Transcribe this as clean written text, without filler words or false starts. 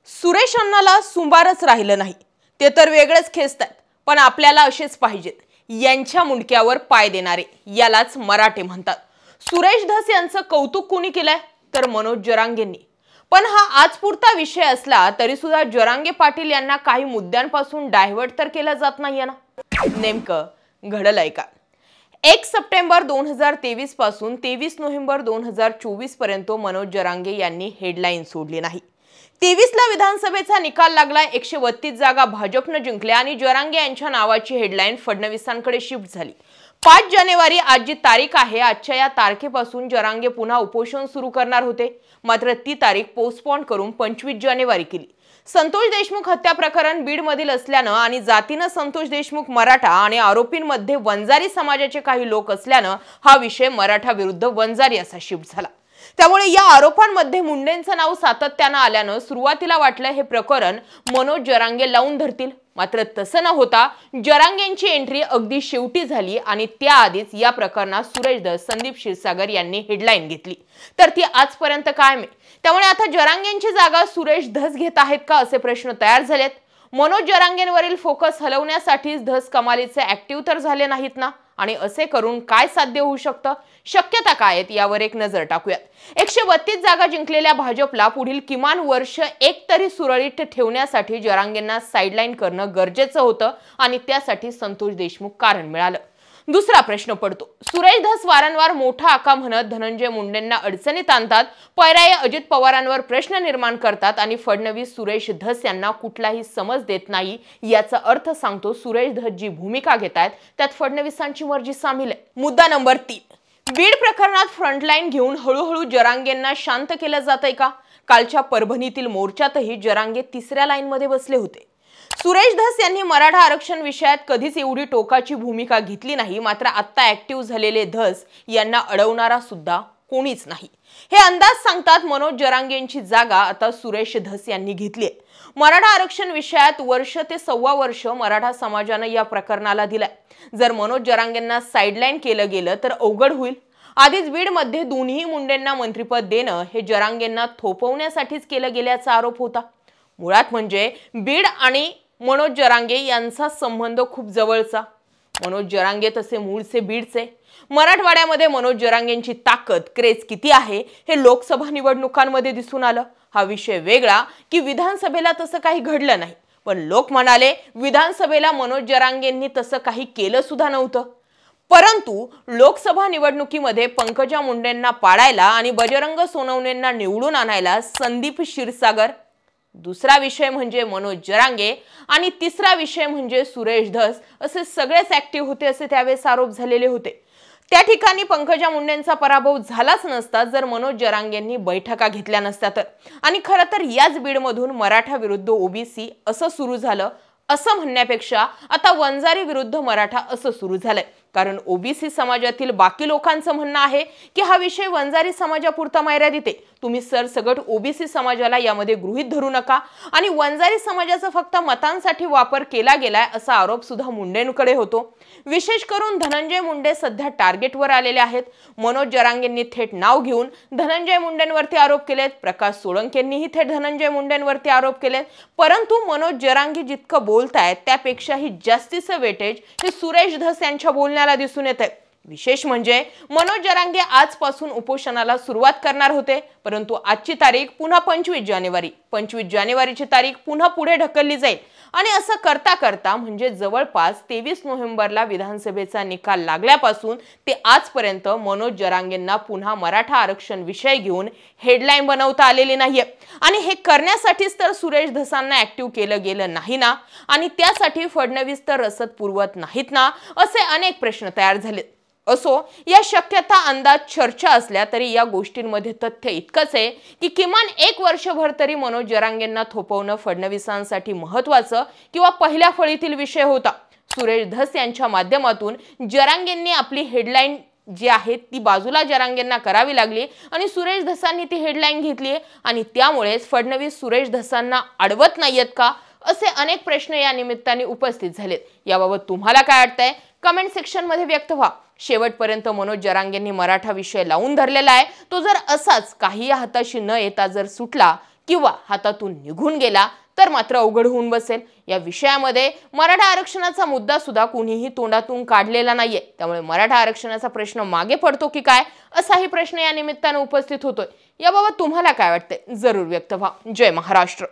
सुरेश अण्णाला सुंबारच राहिलं नाही। ते तर वेगळेच खेचतात, पण आपल्याला असेच पाहिजेत, यांच्या मुंडक्यावर पाय देणारे, यालाच मराठे म्हणतात। सुरेश धस यांचं कौतुक कोणी केलंय तर मनोज जरांगेंनी। पण हा आजपुरता विषय असला तरी सुद्धा जरांगे पाटील यांना काही मुद्द्यांपासून डायव्हर्ट तर केलं जात नाहीये ना। नेमकं घडलंय का? 1 सप्टेंबर 2023 पासून 23 नोव्हेंबर 2024 पर्यंत मनोज जरांगे यांनी हेडलाईन सोडली नाही। 23 ला विधानसभेचा निकाल लागला, 132 जागा भाजपने जिंकल्या आणि जरांगे यांच्या नावाची हेडलाईन फडणवीसांकडे शिफ्ट झाली। 5 जानेवारी आज जी तारीख आहे, आजच्या या तारखेपासून जरांगे पुन्हा उपोषण सुरू करणार होते, मात्र ती तारीख पोस्टपोन करून 25 जानेवारी केली। संतोष देशमुख हत्या प्रकरण बीड मधील असल्याने आणि जातीने संतोष देशमुख मराठा आणि आरोपींमध्ये वंजारी समाजाचे काही लोक असल्याने हा विषय मराठा विरुद्ध वंजारी असा शिफ्ट झाला। त्यामुळे या आरोपांमध्ये मुंडेंचं नाव सातत्याने आल्याने सुरुवातीला वाटलं हे प्रकरण मनोज जरांगे लावून धरतील, मात्र तसं न होता जरांगेंची एंट्री अगदी शेवटी झाली आणि त्याआधीच या प्रकरणात सुरेश धस, संदीप क्षीरसागर यांनी हेडलाईन घेतली, तर ती आजपर्यंत कायम आहे। त्यामुळे आता जरांगेंची जागा सुरेश धस घेत आहेत का असे प्रश्न तयार झालेत। मनोज जरांगेंवरील फोकस हलवण्यासाठीच धस कमालीचे ऍक्टिव्ह तर झाले नाहीत ना, आणि असे करून काय साध्य होऊ शकतं, शक्यता काय आहेत यावर एक नजर टाकूयात। 132 जागा जिंकलेल्या भाजपला पुढील किमान वर्ष एक तरी सुरळीत ठेवण्यासाठी जरांगेंना साइडलाईन करणं गरजेचं होतं आणि त्यासाठी संतोष देशमुख कारण मिळालं। दुसरा प्रश्न पडतो, सुरेश धस वारंवार मोठा आका म्हणत धनंजय मुंडेंना अडचणीत आणतात, पर्याय अजित पवारांवर प्रश्न निर्माण करतात आणि फडणवीस सुरेश धस यांना कुठलाही समज देत नाही। याचा अर्थ सांगतो सुरेश धस जी भूमिका घेतात त्यात फडणवीसांची मर्जी सामील आहे। मुद्दा नंबर 3, बीड प्रकरणात फ्रंटलाईन घेऊन हळूहळू जरांगेंना शांत केलं जातंय का? कालच्या परभणीतील मोर्चातही जरांगे तिसऱ्या लाईनमध्ये बसले होते। सुरेश धस यांनी मराठा आरक्षण विषयात कधीच एवढी टोकाची भूमिका घेतली नाही, मात्र आता ऍक्टिव्ह झालेले धस यांना अडवणारा सुद्धा कोणीच नाही। हे अंदाज सांगतात मनोज जरांगेंची जागा आता सुरेश धस यांनी घेतली। मराठा आरक्षण विषयात वर्ष ते सव्वा वर्ष मराठा समाजाने या प्रकरणाला दिलाय। जर मनोज जरांगेंना साइडलाईन केलं गेलं तर अवघड होईल। आधीच बीड मध्ये दोन्ही मुंडेंना मंत्रिपद देणं हे जरांगेंना थोपवण्यासाठीच केलं गेल्याचा आरोप होता। मुळात म्हणजे बीड आणि मनोज जरांगे यांचा संबंध खूप जवळचा। मनोज जरांगे तसे मूळचे बीडचे। मराठवाड्यामध्ये मनोज जरांगेंची ताकद, क्रेज किती आहे हे लोकसभा निवडणुकांमध्ये दिसून आलं। हा विषय वेगळा की विधानसभेला तसं काही घडलं नाही, पण लोक म्हणाले विधानसभेला मनोज जरांगेंनी तसं काही केलं सुद्धा नव्हतं। परंतु लोकसभा निवडणुकीमध्ये पंकजा मुंडेंना पाडायला आणि बजरंग सोनवणेंना निवडून आणायला संदीप क्षीरसागर, दुसरा विषय म्हणजे मनोज जरांगे आणि तिसरा विषय म्हणजे सुरेश धस असे सगळेच ऍक्टिव्ह होते असे त्यावेळेस आरोप झालेले होते। त्या ठिकाणी पंकजा मुंडेंचा पराभव झालाच नसता जर मनोज जरांगेंनी बैठका घेतल्या नसत्या तर। आणि खरं तर याच बीडमधून मराठा विरुद्ध ओबीसी असं सुरू झालं असं म्हणण्यापेक्षा आता वंजारी विरुद्ध मराठा असं सुरू झालंय, कारण ओबीसी समाजातील बाकी लोकांचं म्हणणं आहे की हा विषय वंजारी समाजापुरता मर्यादित आहे, तुम्ही सरसगट ओबीसी समाजाला यामध्ये गृहीत धरू नका आणि वंजारी समाजाचा फक्त मतांसाठी वापर केला गेलाय असा आरोप सुद्धा मुंडेंकडे होतो। विशेष करून धनंजय मुंडे सध्या टार्गेटवर आलेले आहेत। मनोज जरांगेंनी थेट नाव घेऊन धनंजय मुंडेंवरती आरोप केलेत, प्रकाश सोळंकेंनीही थेट धनंजय मुंडेंवरती आरोप केलेत, परंतु मनोज जरांगे जितकं बोलतायत त्यापेक्षाही जास्तीचं वेटेज हे सुरेश धस यांच्या बोलण्याला दिसून येत आहे। विशेष म्हणजे मनोज जरांगे आजपासून उपोषणाला सुरुवात करणार होते, परंतु आजची तारीख पुन्हा 25 जानेवारीची तारीख पुन्हा पुढे ढकलली जाईल आणि असं करता करता म्हणजे जवळपास 23 नोव्हेंबरला विधानसभेचा निकाल लागल्यापासून ते आजपर्यंत मनोज जरांगेंना पुन्हा मराठा आरक्षण विषय घेऊन हेडलाईन बनवता आलेली नाहीये। आणि हे करण्यासाठीच तर सुरेश धसांना ऍक्टिव्ह केलं गेलं नाही ना, आणि त्यासाठी फडणवीस तर रसद पुरवत नाहीत ना, असे अनेक प्रश्न तयार झालेत। असो, या शक्यता, अंदाज, चर्चा असल्या तरी या गोष्टींमध्ये तथ्य इतकंच आहे की किमान एक वर्षभर तरी मनोज जरांगेंना थोपवणं फडणवीसांसाठी महत्त्वाचं किंवा पहिल्या फळीतील विषय होता। सुरेश धस यांच्या माध्यमातून जरांगेंनी आपली हेडलाईन जी आहे ती बाजूला जरांगेंना करावी लागली आणि सुरेश धसांनी ती हेडलाईन घेतली आणि त्यामुळेच फडणवीस सुरेश धसांना अडवत नाहीयेत का असे अनेक प्रश्न या निमित्ताने उपस्थित झालेत। याबाबत तुम्हाला काय वाटतंय कमेंट सेक्शन मध्ये व्यक्त व्हा। शेवटपर्यंत मनोज जरांगेंनी मराठा विषय लावून धरलेला आहे, तो जर असाच काही हाताशी न येता जर सुटला किंवा हातातून निघून गेला तर मात्र अवघड होऊन बसेल। या विषयामध्ये मराठा आरक्षणाचा मुद्दा सुद्धा कुणीही तोंडातून काढलेला नाहीये। त्यामुळे मराठा आरक्षणाचा प्रश्न मागे पडतो की काय असाही प्रश्न या निमित्ताने उपस्थित होतोय। याबाबत तुम्हाला काय वाटतंय जरूर व्यक्त व्हा। जय महाराष्ट्र।